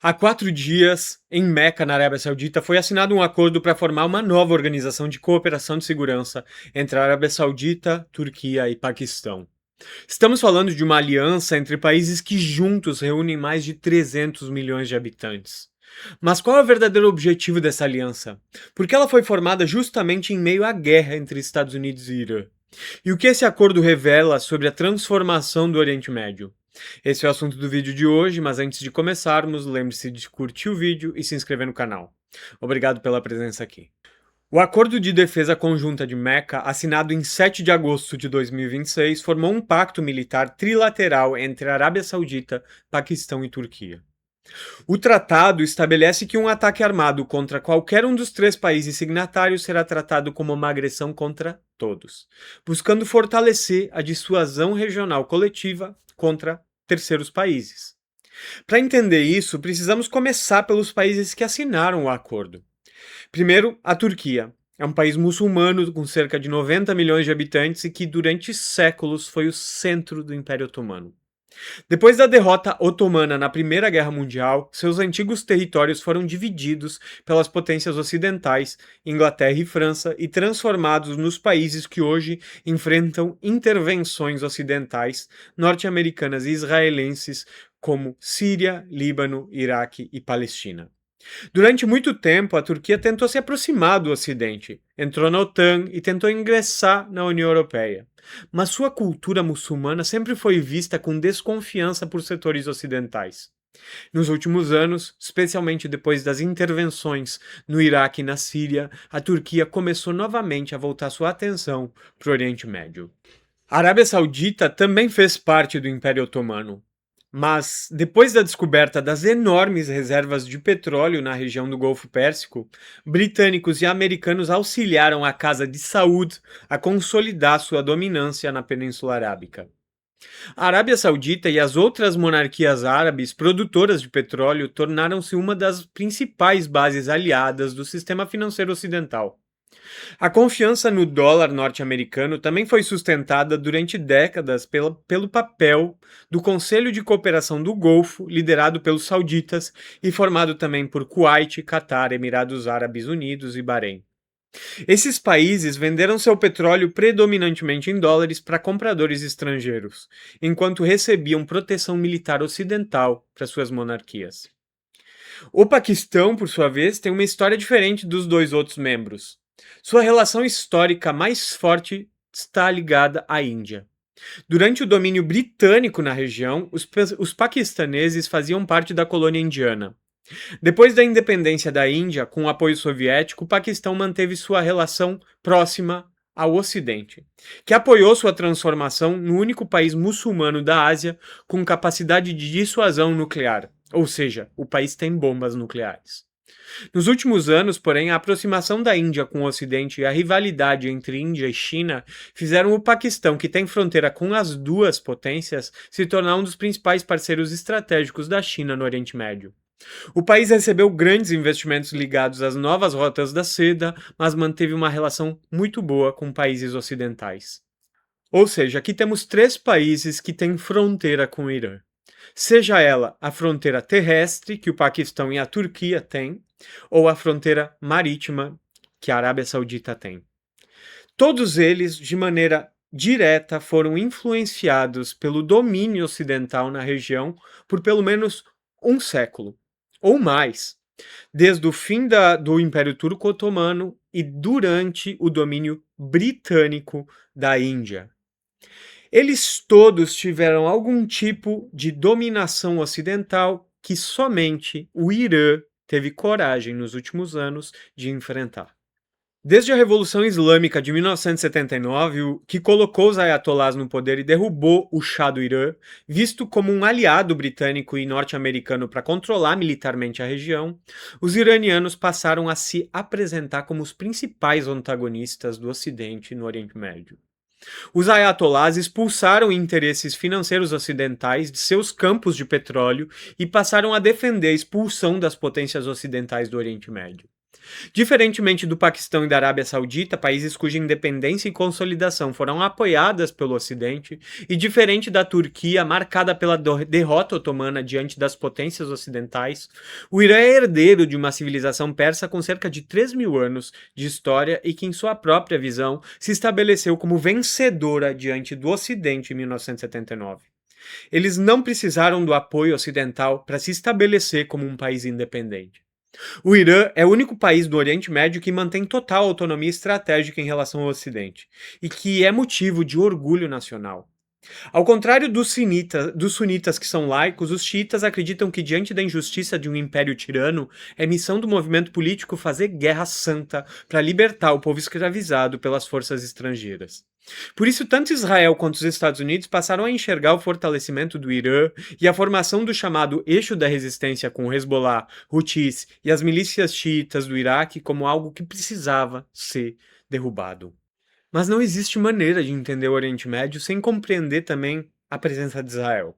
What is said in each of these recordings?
Há 4 dias, em Meca, na Arábia Saudita, foi assinado um acordo para formar uma nova organização de cooperação de segurança entre a Arábia Saudita, Turquia e Paquistão. Estamos falando de uma aliança entre países que juntos reúnem mais de 300 milhões de habitantes. Mas qual é o verdadeiro objetivo dessa aliança? Porque ela foi formada justamente em meio à guerra entre Estados Unidos e Irã. E o que esse acordo revela sobre a transformação do Oriente Médio? Esse é o assunto do vídeo de hoje, mas antes de começarmos, lembre-se de curtir o vídeo e se inscrever no canal. Obrigado pela presença aqui. O Acordo de Defesa Conjunta de Meca, assinado em 7 de agosto de 2026, formou um pacto militar trilateral entre a Arábia Saudita, Paquistão e Turquia. O tratado estabelece que um ataque armado contra qualquer um dos 3 países signatários será tratado como uma agressão contra todos, buscando fortalecer a dissuasão regional coletiva contra terceiros países. Para entender isso, precisamos começar pelos países que assinaram o acordo. Primeiro, a Turquia. É um país muçulmano com cerca de 90 milhões de habitantes e que durante séculos foi o centro do Império Otomano. Depois da derrota otomana na Primeira Guerra Mundial, seus antigos territórios foram divididos pelas potências ocidentais, Inglaterra e França, e transformados nos países que hoje enfrentam intervenções ocidentais, norte-americanas e israelenses, como Síria, Líbano, Iraque e Palestina. Durante muito tempo, a Turquia tentou se aproximar do Ocidente, entrou na OTAN e tentou ingressar na União Europeia. Mas sua cultura muçulmana sempre foi vista com desconfiança por setores ocidentais. Nos últimos anos, especialmente depois das intervenções no Iraque e na Síria, a Turquia começou novamente a voltar sua atenção para o Oriente Médio. A Arábia Saudita também fez parte do Império Otomano. Mas, depois da descoberta das enormes reservas de petróleo na região do Golfo Pérsico, britânicos e americanos auxiliaram a Casa de Saud a consolidar sua dominância na Península Arábica. A Arábia Saudita e as outras monarquias árabes produtoras de petróleo tornaram-se uma das principais bases aliadas do sistema financeiro ocidental. A confiança no dólar norte-americano também foi sustentada durante décadas pelo papel do Conselho de Cooperação do Golfo, liderado pelos sauditas e formado também por Kuwait, Catar, Emirados Árabes Unidos e Bahrein. Esses países venderam seu petróleo predominantemente em dólares para compradores estrangeiros, enquanto recebiam proteção militar ocidental para suas monarquias. O Paquistão, por sua vez, tem uma história diferente dos dois outros membros. Sua relação histórica mais forte está ligada à Índia. Durante o domínio britânico na região, os paquistaneses faziam parte da colônia indiana. Depois da independência da Índia, com o apoio soviético, o Paquistão manteve sua relação próxima ao Ocidente, que apoiou sua transformação no único país muçulmano da Ásia com capacidade de dissuasão nuclear, ou seja, o país tem bombas nucleares. Nos últimos anos, porém, a aproximação da Índia com o Ocidente e a rivalidade entre Índia e China fizeram o Paquistão, que tem fronteira com as duas potências, se tornar um dos principais parceiros estratégicos da China no Oriente Médio. O país recebeu grandes investimentos ligados às novas rotas da seda, mas manteve uma relação muito boa com países ocidentais. Ou seja, aqui temos 3 países que têm fronteira com o Irã. Seja ela a fronteira terrestre, que o Paquistão e a Turquia têm, ou a fronteira marítima, que a Arábia Saudita tem. Todos eles, de maneira direta, foram influenciados pelo domínio ocidental na região por pelo menos um século, ou mais, desde o fim do Império Turco-Otomano e durante o domínio britânico da Índia. Eles todos tiveram algum tipo de dominação ocidental que somente o Irã teve coragem nos últimos anos de enfrentar. Desde a Revolução Islâmica de 1979, que colocou os ayatolás no poder e derrubou o Shah do Irã, visto como um aliado britânico e norte-americano para controlar militarmente a região, os iranianos passaram a se apresentar como os principais antagonistas do Ocidente no Oriente Médio. Os ayatolás expulsaram interesses financeiros ocidentais de seus campos de petróleo e passaram a defender a expulsão das potências ocidentais do Oriente Médio. Diferentemente do Paquistão e da Arábia Saudita, países cuja independência e consolidação foram apoiadas pelo Ocidente, e diferente da Turquia, marcada pela derrota otomana diante das potências ocidentais, o Irã é herdeiro de uma civilização persa com cerca de 3.000 anos de história e que, em sua própria visão, se estabeleceu como vencedora diante do Ocidente em 1979. Eles não precisaram do apoio ocidental para se estabelecer como um país independente. O Irã é o único país do Oriente Médio que mantém total autonomia estratégica em relação ao Ocidente, e que é motivo de orgulho nacional. Ao contrário dos sunitas que são laicos, os xiitas acreditam que, diante da injustiça de um império tirano, é missão do movimento político fazer guerra santa para libertar o povo escravizado pelas forças estrangeiras. Por isso, tanto Israel quanto os Estados Unidos passaram a enxergar o fortalecimento do Irã e a formação do chamado Eixo da Resistência com o Hezbollah, Houthis e as milícias xiitas do Iraque como algo que precisava ser derrubado. Mas não existe maneira de entender o Oriente Médio sem compreender também a presença de Israel.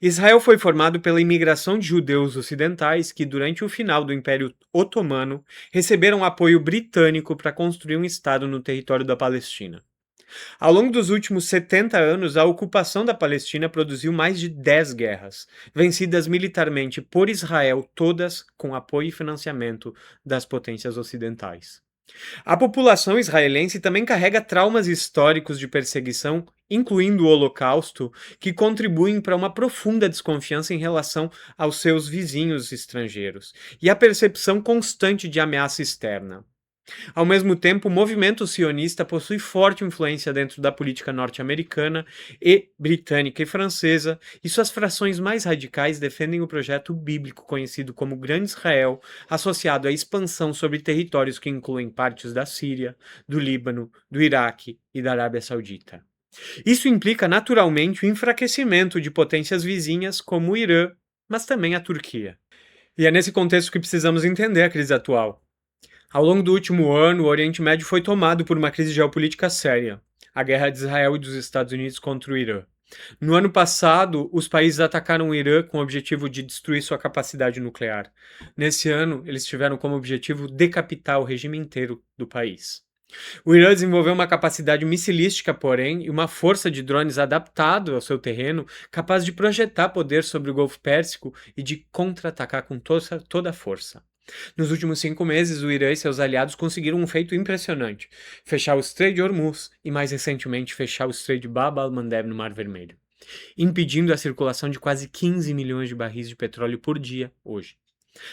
Israel foi formado pela imigração de judeus ocidentais que, durante o final do Império Otomano, receberam apoio britânico para construir um Estado no território da Palestina. Ao longo dos últimos 70 anos, a ocupação da Palestina produziu mais de 10 guerras, vencidas militarmente por Israel, todas com apoio e financiamento das potências ocidentais. A população israelense também carrega traumas históricos de perseguição, incluindo o Holocausto, que contribuem para uma profunda desconfiança em relação aos seus vizinhos estrangeiros e a percepção constante de ameaça externa. Ao mesmo tempo, o movimento sionista possui forte influência dentro da política norte-americana e britânica e francesa, e suas frações mais radicais defendem o projeto bíblico conhecido como Grande Israel, associado à expansão sobre territórios que incluem partes da Síria, do Líbano, do Iraque e da Arábia Saudita. Isso implica naturalmente o enfraquecimento de potências vizinhas como o Irã, mas também a Turquia. E é nesse contexto que precisamos entender a crise atual. Ao longo do último ano, o Oriente Médio foi tomado por uma crise geopolítica séria, a guerra de Israel e dos Estados Unidos contra o Irã. No ano passado, os países atacaram o Irã com o objetivo de destruir sua capacidade nuclear. Nesse ano, eles tiveram como objetivo decapitar o regime inteiro do país. O Irã desenvolveu uma capacidade missilística, porém, e uma força de drones adaptado ao seu terreno, capaz de projetar poder sobre o Golfo Pérsico e de contra-atacar com toda a força. Nos últimos 5 meses, o Irã e seus aliados conseguiram um feito impressionante: fechar o Estreito de Hormuz e, mais recentemente, fechar o Estreito de Bab al-Mandeb no Mar Vermelho, impedindo a circulação de quase 15 milhões de barris de petróleo por dia hoje.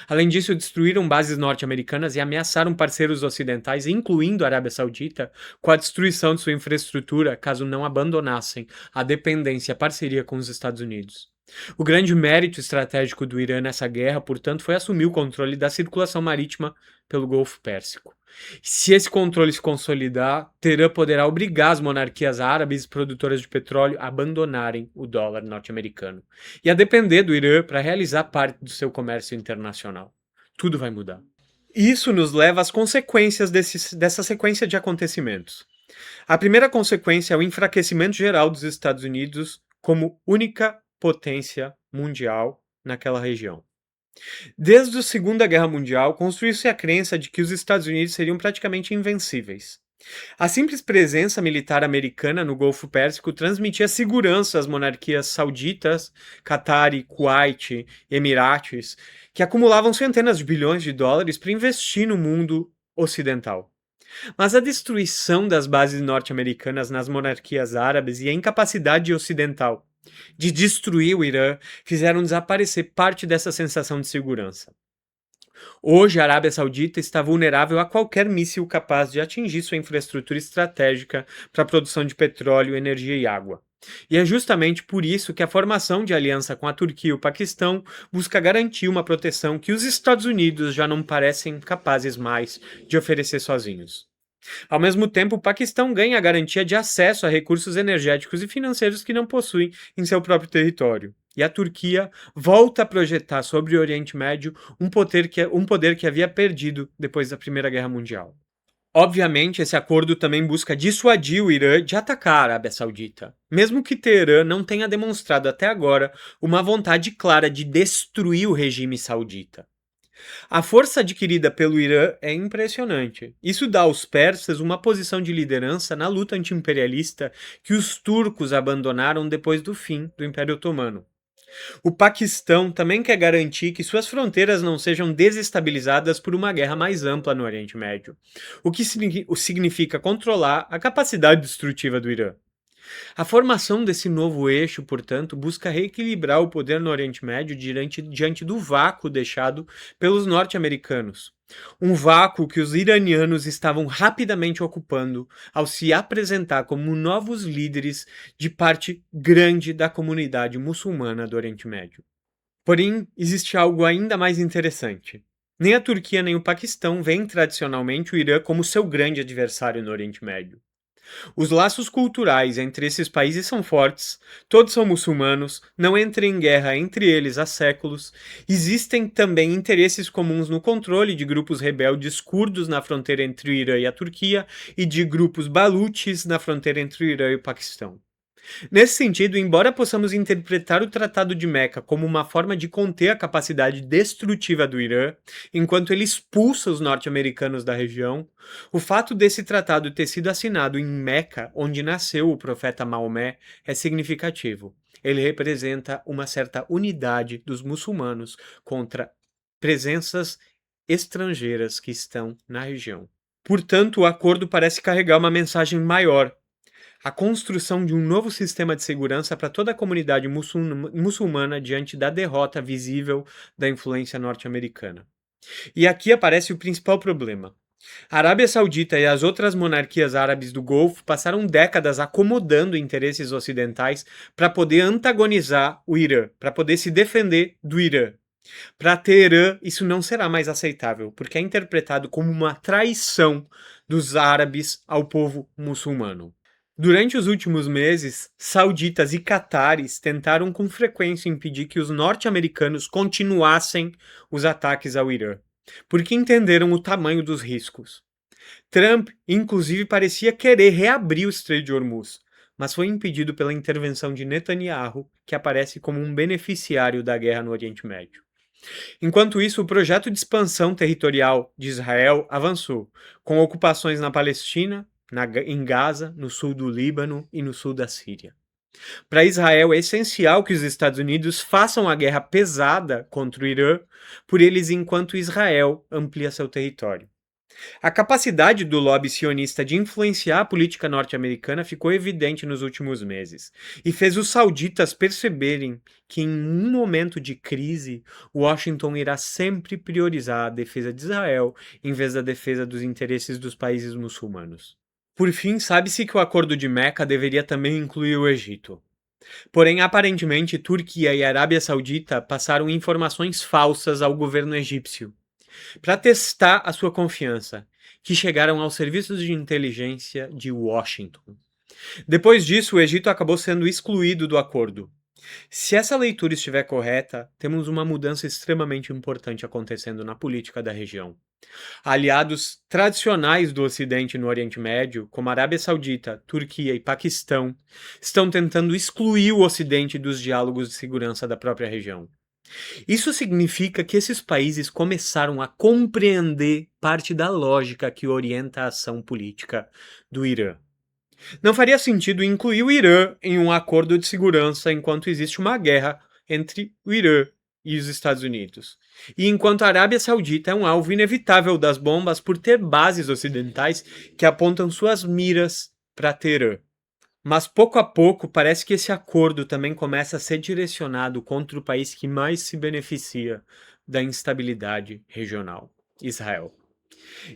Além disso, destruíram bases norte-americanas e ameaçaram parceiros ocidentais, incluindo a Arábia Saudita, com a destruição de sua infraestrutura caso não abandonassem a dependência e a parceria com os Estados Unidos. O grande mérito estratégico do Irã nessa guerra, portanto, foi assumir o controle da circulação marítima pelo Golfo Pérsico. Se esse controle se consolidar, Teherã poderá obrigar as monarquias árabes e produtoras de petróleo a abandonarem o dólar norte-americano e a depender do Irã para realizar parte do seu comércio internacional. Tudo vai mudar. Isso nos leva às consequências dessa sequência de acontecimentos. A primeira consequência é o enfraquecimento geral dos Estados Unidos como única potência mundial naquela região. Desde a Segunda Guerra Mundial, construiu-se a crença de que os Estados Unidos seriam praticamente invencíveis. A simples presença militar americana no Golfo Pérsico transmitia segurança às monarquias sauditas, Qatar, Kuwait e Emirates, que acumulavam centenas de bilhões de dólares para investir no mundo ocidental. Mas a destruição das bases norte-americanas nas monarquias árabes e a incapacidade ocidental de destruir o Irã fizeram desaparecer parte dessa sensação de segurança. Hoje, a Arábia Saudita está vulnerável a qualquer míssil capaz de atingir sua infraestrutura estratégica para a produção de petróleo, energia e água. E é justamente por isso que a formação de aliança com a Turquia e o Paquistão busca garantir uma proteção que os Estados Unidos já não parecem capazes mais de oferecer sozinhos. Ao mesmo tempo, o Paquistão ganha a garantia de acesso a recursos energéticos e financeiros que não possui em seu próprio território. E a Turquia volta a projetar sobre o Oriente Médio um poder que havia perdido depois da Primeira Guerra Mundial. Obviamente, esse acordo também busca dissuadir o Irã de atacar a Arábia Saudita, mesmo que Teherã não tenha demonstrado até agora uma vontade clara de destruir o regime saudita. A força adquirida pelo Irã é impressionante. Isso dá aos persas uma posição de liderança na luta anti-imperialista que os turcos abandonaram depois do fim do Império Otomano. O Paquistão também quer garantir que suas fronteiras não sejam desestabilizadas por uma guerra mais ampla no Oriente Médio, o que significa controlar a capacidade destrutiva do Irã. A formação desse novo eixo, portanto, busca reequilibrar o poder no Oriente Médio diante do vácuo deixado pelos norte-americanos. Um vácuo que os iranianos estavam rapidamente ocupando ao se apresentar como novos líderes de parte grande da comunidade muçulmana do Oriente Médio. Porém, existe algo ainda mais interessante. Nem a Turquia nem o Paquistão veem tradicionalmente o Irã como seu grande adversário no Oriente Médio. Os laços culturais entre esses países são fortes, todos são muçulmanos, não entra em guerra entre eles há séculos. Existem também interesses comuns no controle de grupos rebeldes curdos na fronteira entre o Irã e a Turquia e de grupos baluches na fronteira entre o Irã e o Paquistão. Nesse sentido, embora possamos interpretar o Tratado de Meca como uma forma de conter a capacidade destrutiva do Irã, enquanto ele expulsa os norte-americanos da região, o fato desse tratado ter sido assinado em Meca, onde nasceu o profeta Maomé, é significativo. Ele representa uma certa unidade dos muçulmanos contra presenças estrangeiras que estão na região. Portanto, o acordo parece carregar uma mensagem maior: a construção de um novo sistema de segurança para toda a comunidade muçulmana diante da derrota visível da influência norte-americana. E aqui aparece o principal problema. A Arábia Saudita e as outras monarquias árabes do Golfo passaram décadas acomodando interesses ocidentais para poder antagonizar o Irã, para poder se defender do Irã. Para Teherã, isso não será mais aceitável, porque é interpretado como uma traição dos árabes ao povo muçulmano. Durante os últimos meses, sauditas e catares tentaram com frequência impedir que os norte-americanos continuassem os ataques ao Irã, porque entenderam o tamanho dos riscos. Trump, inclusive, parecia querer reabrir o Estreito de Hormuz, mas foi impedido pela intervenção de Netanyahu, que aparece como um beneficiário da guerra no Oriente Médio. Enquanto isso, o projeto de expansão territorial de Israel avançou, com ocupações na Palestina, em Gaza, no sul do Líbano e no sul da Síria. Para Israel é essencial que os Estados Unidos façam a guerra pesada contra o Irã por eles enquanto Israel amplia seu território. A capacidade do lobby sionista de influenciar a política norte-americana ficou evidente nos últimos meses e fez os sauditas perceberem que em um momento de crise, Washington irá sempre priorizar a defesa de Israel em vez da defesa dos interesses dos países muçulmanos. Por fim, sabe-se que o Acordo de Meca deveria também incluir o Egito. Porém, aparentemente, Turquia e Arábia Saudita passaram informações falsas ao governo egípcio para testar a sua confiança, que chegaram aos serviços de inteligência de Washington. Depois disso, o Egito acabou sendo excluído do acordo. Se essa leitura estiver correta, temos uma mudança extremamente importante acontecendo na política da região. Aliados tradicionais do Ocidente no Oriente Médio, como Arábia Saudita, Turquia e Paquistão, estão tentando excluir o Ocidente dos diálogos de segurança da própria região. Isso significa que esses países começaram a compreender parte da lógica que orienta a ação política do Irã. Não faria sentido incluir o Irã em um acordo de segurança enquanto existe uma guerra entre o Irã e os Estados Unidos. E enquanto a Arábia Saudita é um alvo inevitável das bombas por ter bases ocidentais que apontam suas miras para Teherã. Mas pouco a pouco parece que esse acordo também começa a ser direcionado contra o país que mais se beneficia da instabilidade regional: Israel.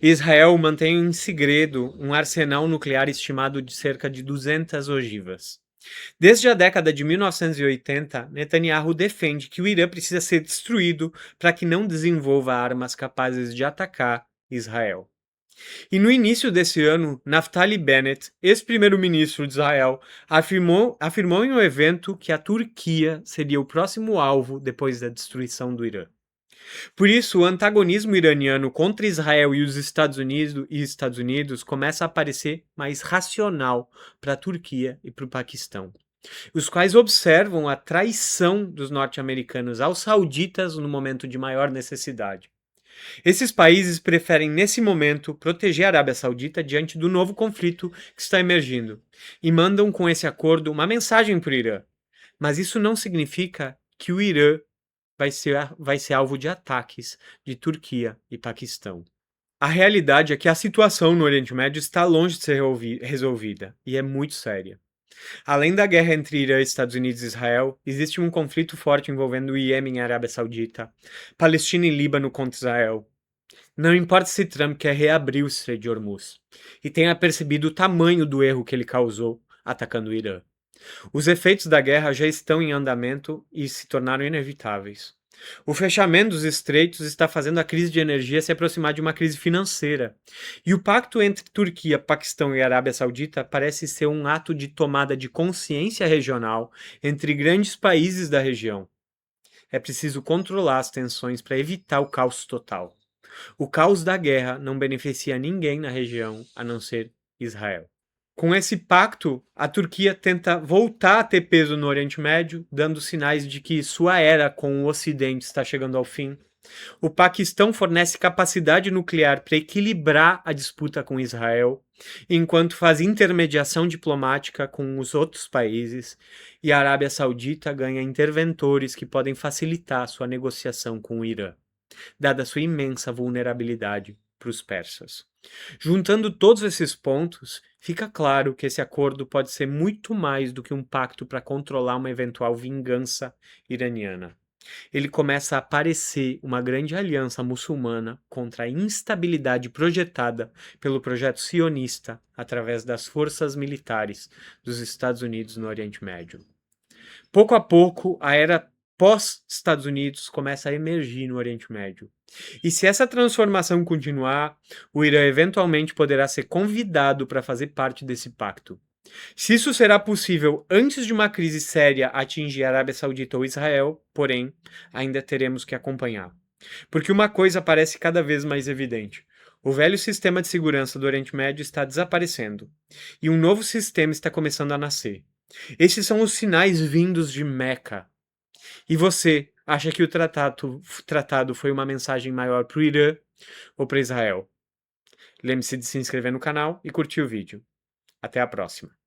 Israel mantém em segredo um arsenal nuclear estimado de cerca de 200 ogivas. Desde a década de 1980, Netanyahu defende que o Irã precisa ser destruído para que não desenvolva armas capazes de atacar Israel. E no início desse ano, Naftali Bennett, ex-primeiro-ministro de Israel, afirmou em um evento que a Turquia seria o próximo alvo depois da destruição do Irã. Por isso, o antagonismo iraniano contra Israel e os Estados Unidos começa a parecer mais racional para a Turquia e para o Paquistão, os quais observam a traição dos norte-americanos aos sauditas no momento de maior necessidade. Esses países preferem, nesse momento, proteger a Arábia Saudita diante do novo conflito que está emergindo e mandam com esse acordo uma mensagem para o Irã. Mas isso não significa que o Irã vai ser alvo de ataques de Turquia e Paquistão. A realidade é que a situação no Oriente Médio está longe de ser resolvida e é muito séria. Além da guerra entre Irã, Estados Unidos e Israel, existe um conflito forte envolvendo o Iêmen e a Arábia Saudita, Palestina e Líbano contra Israel. Não importa se Trump quer reabrir o Estreito de Hormuz e tenha percebido o tamanho do erro que ele causou atacando o Irã. Os efeitos da guerra já estão em andamento e se tornaram inevitáveis. O fechamento dos estreitos está fazendo a crise de energia se aproximar de uma crise financeira. E o pacto entre Turquia, Paquistão e Arábia Saudita parece ser um ato de tomada de consciência regional entre grandes países da região. É preciso controlar as tensões para evitar o caos total. O caos da guerra não beneficia ninguém na região a não ser Israel. Com esse pacto, a Turquia tenta voltar a ter peso no Oriente Médio, dando sinais de que sua era com o Ocidente está chegando ao fim. O Paquistão fornece capacidade nuclear para equilibrar a disputa com Israel, enquanto faz intermediação diplomática com os outros países, e a Arábia Saudita ganha interventores que podem facilitar sua negociação com o Irã, dada sua imensa vulnerabilidade para os persas. Juntando todos esses pontos, fica claro que esse acordo pode ser muito mais do que um pacto para controlar uma eventual vingança iraniana. Ele começa a parecer uma grande aliança muçulmana contra a instabilidade projetada pelo projeto sionista através das forças militares dos Estados Unidos no Oriente Médio. Pouco a pouco, a era pós-Estados Unidos começa a emergir no Oriente Médio. E se essa transformação continuar, o Irã eventualmente poderá ser convidado para fazer parte desse pacto. Se isso será possível antes de uma crise séria atingir a Arábia Saudita ou Israel, porém, ainda teremos que acompanhar. Porque uma coisa parece cada vez mais evidente. O velho sistema de segurança do Oriente Médio está desaparecendo e um novo sistema está começando a nascer. Esses são os sinais vindos de Meca. E você acha que o tratado foi uma mensagem maior para o Irã ou para Israel? Lembre-se de se inscrever no canal e curtir o vídeo. Até a próxima.